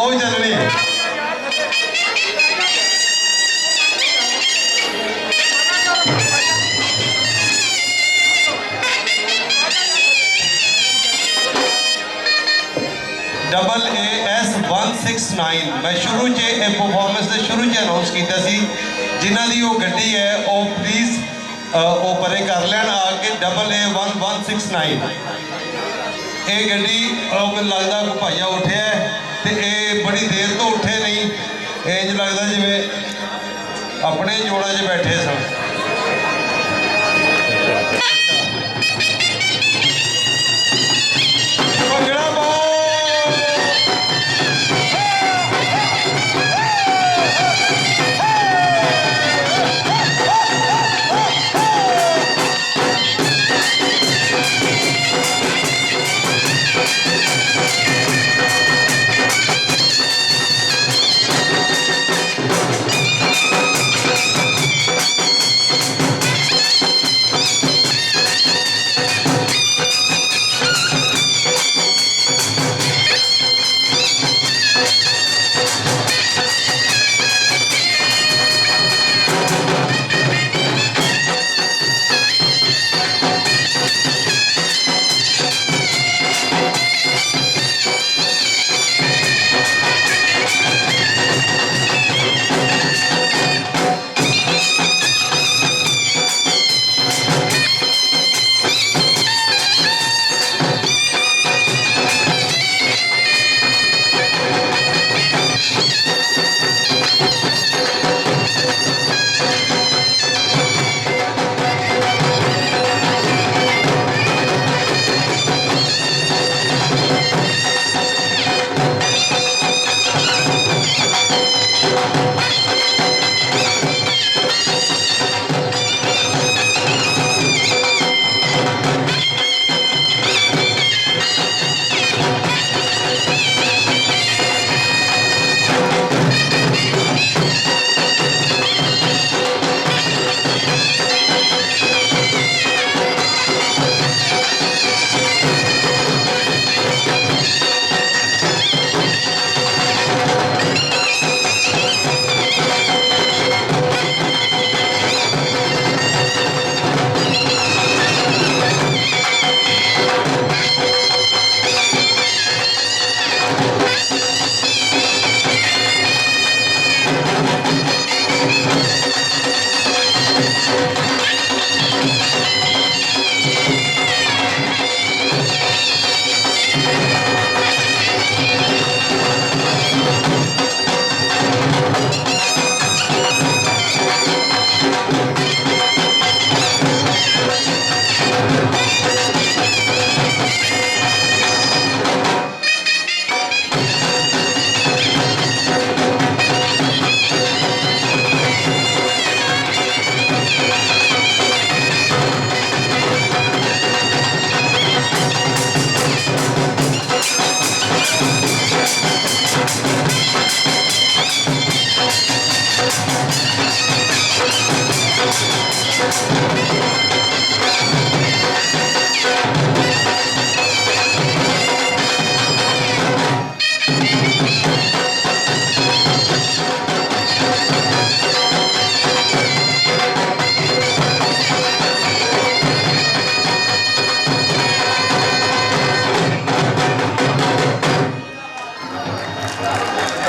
ਉਹ ਚੱਲਣੀ ਹੈ। AAS169 मैं शुरू च परफॉर्मेंस के शुरू च अनाउंस किया सी जिन्हों की वो गड्डी है वो प्लीज़ वो परे कर लैन आके AA1169 ये गड्डी मैंने लगता कोई भाइया उठे है तो ये बड़ी देर तो उठे नहीं इंज लगता जिवें अपने जोड़ा च बैठे सन।